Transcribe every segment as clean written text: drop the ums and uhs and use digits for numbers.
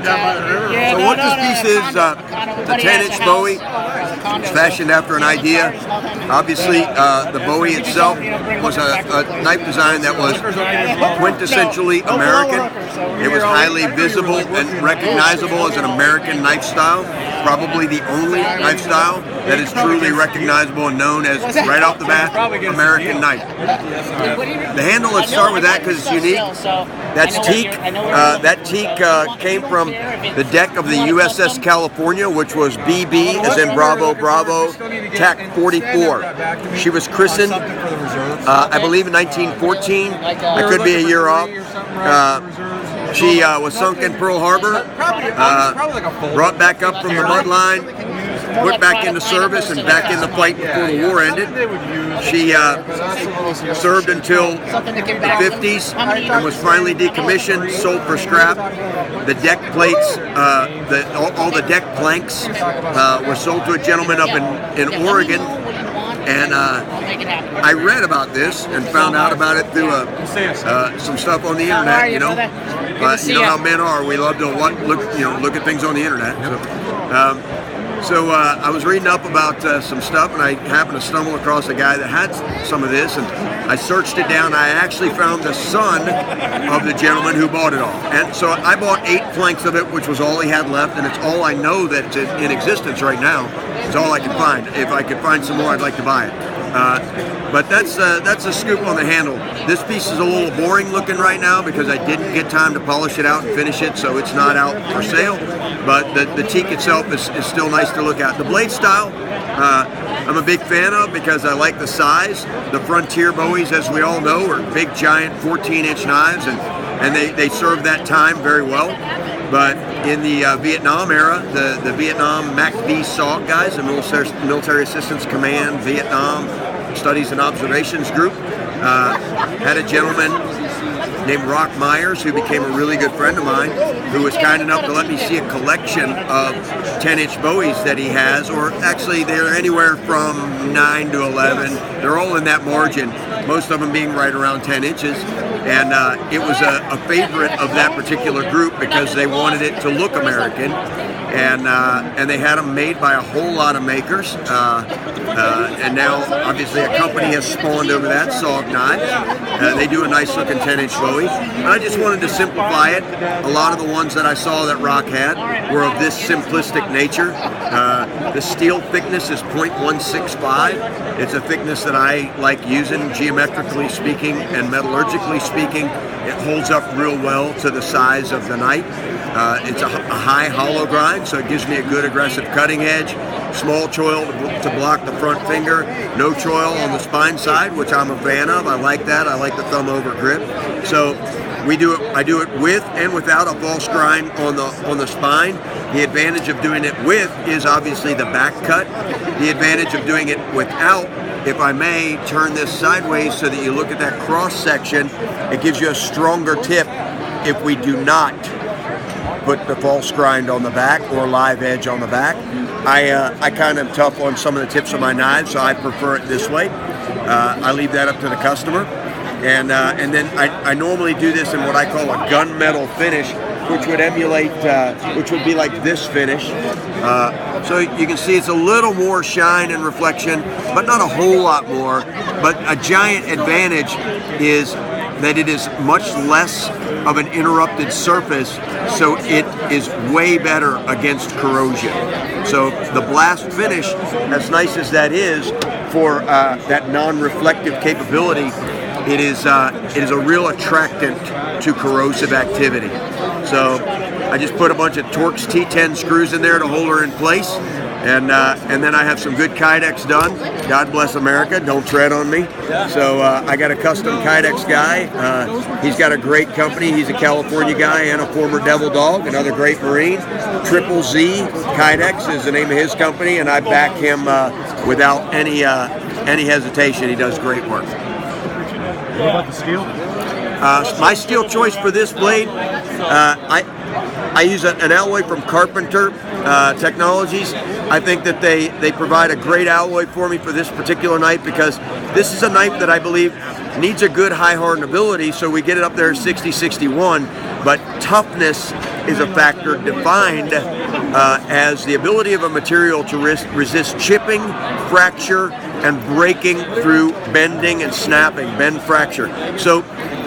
So what this piece is, the 10-inch Bowie. It's fashioned after an idea. Obviously, the Bowie itself was a knife design that was quintessentially American. It was highly visible and recognizable as an American knife style. Probably the only knife style that is truly recognizable and known as, right off the bat, American knife. The handle, let's start with that because it's unique. That's teak. That teak came from the deck of the USS California, which was BB, as in Bravo, Bravo, TAC 44. She was christened, I believe, in 1914. I could be a year off. She was sunk in Pearl Harbor, brought back up from the mud line, put back into service and back in the fight before the war ended. She served until the 50s and was finally decommissioned, sold for scrap. The deck plates, all the deck planks were sold to a gentleman up in Oregon. And I read about this and found out about it through some stuff on the internet. You know how men are. We love to look at things on the internet. So I was reading up about some stuff, and I happened to stumble across a guy that had some of this, and I searched it down. I actually found the son of the gentleman who bought it all. And so I bought 8 planks of it, which was all he had left, and it's all I know that's in existence right now. It's all I can find. If I could find some more, I'd like to buy it. But that's a scoop on the handle. This piece is a little boring looking right now because I didn't get time to polish it out and finish it, so it's not out for sale. But the teak itself is still nice to look at. The blade style, I'm a big fan of because I like the size. The Frontier Bowies, as we all know, are big, giant 14-inch knives, and they serve that time very well. But in the Vietnam era, the Vietnam MACV SOG guys, the Military Assistance Command Vietnam Studies and Observations Group, had a gentleman named Rock Myers, who became a really good friend of mine, who was kind enough to let me see a collection of 10-inch Bowies that he has, or actually they're anywhere from 9 to 11. They're all in that margin, most of them being right around 10 inches. And it was a favorite of that particular group because they wanted it to look American. And they had them made by a whole lot of makers. And now, obviously, a company has spawned over that, SOG Knives. They do a nice looking 10-inch Bowie. And I just wanted to simplify it. A lot of the ones that I saw that Rock had were of this simplistic nature. The steel thickness is 0.165. It's a thickness that I like using, geometrically speaking and metallurgically speaking. It holds up real well to the size of the knife. It's a high hollow grind, so it gives me a good aggressive cutting edge. Small choil to block the front finger. No choil on the spine side, which I'm a fan of. I like that. I like the thumb over grip. So I do it with and without a false grind on the spine. The advantage of doing it with is obviously the back cut. The advantage of doing it without, if I may turn this sideways so that you look at that cross section, it gives you a stronger tip if we do not put the false grind on the back or live edge on the back. I kind of tough on some of the tips of my knives, so I prefer it this way. I leave that up to the customer. And then I normally do this in what I call a gunmetal finish, which would emulate, which would be like this finish. So you can see it's a little more shine and reflection, but not a whole lot more. But a giant advantage is that it is much less of an interrupted surface, so it is way better against corrosion. So the blast finish, as nice as that is for that non-reflective capability, it is a real attractant to corrosive activity. So I just put a bunch of Torx T10 screws in there to hold her in place, and then I have some good Kydex done. God bless America, don't tread on me. So I got a custom Kydex guy. He's got a great company. He's a California guy and a former Devil Dog, another great Marine. Triple Z Kydex is the name of his company, and I back him without any hesitation. He does great work. What about the steel? My steel choice for this blade, I use an alloy from Carpenter Technologies. I think that they provide a great alloy for me for this particular knife because this is a knife that I believe needs a good high hardenability, so we get it up there at 60-61, but toughness is a factor defined as the ability of a material to resist chipping, fracture, and breaking through bending and snapping, bend, fracture. So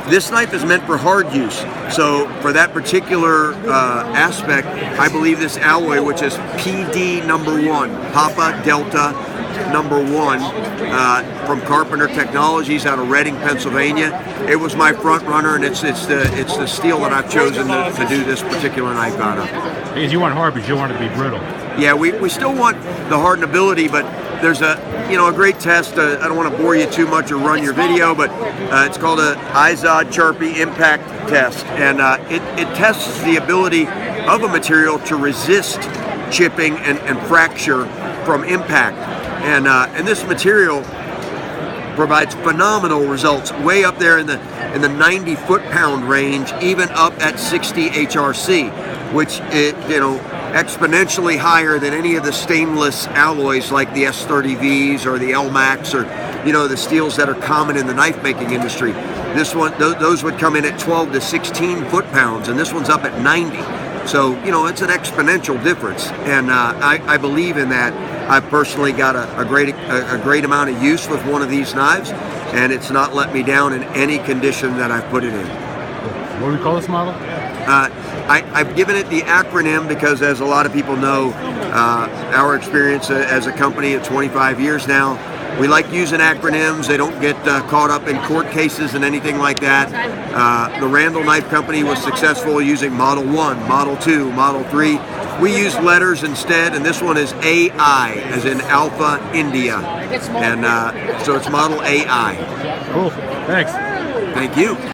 this knife is meant for hard use. So for that particular aspect, I believe this alloy, which is PD #1, Papa Delta #1, from Carpenter Technologies out of Reading, Pennsylvania. It was my front runner, and it's the steel that I've chosen to do this particular knife out of. Because you want hard, but you want it to be brittle. Yeah, we still want the hardenability, but there's a great test. I don't want to bore you too much or run your video, but it's called a IZOD Charpy Impact Test, and it tests the ability of a material to resist chipping and fracture from impact. And this material provides phenomenal results, way up there in the 90 foot-pound range, even up at 60 HRC, which exponentially higher than any of the stainless alloys like the S30Vs or the LMAX or the steels that are common in the knife making industry. This one, those would come in at 12 to 16 foot-pounds, and this one's up at 90. So it's an exponential difference, and I believe in that. I've personally got a great amount of use with one of these knives, and it's not let me down in any condition that I've put it in. What do we call this model? I've given it the acronym because, as a lot of people know, our experience as a company of 25 years now, we like using acronyms. They don't get caught up in court cases and anything like that. The Randall Knife Company was successful using Model 1, Model 2, Model 3. We use letters instead, and this one is AI, as in Alpha India. And so it's Model AI. Cool. Thanks. Thank you.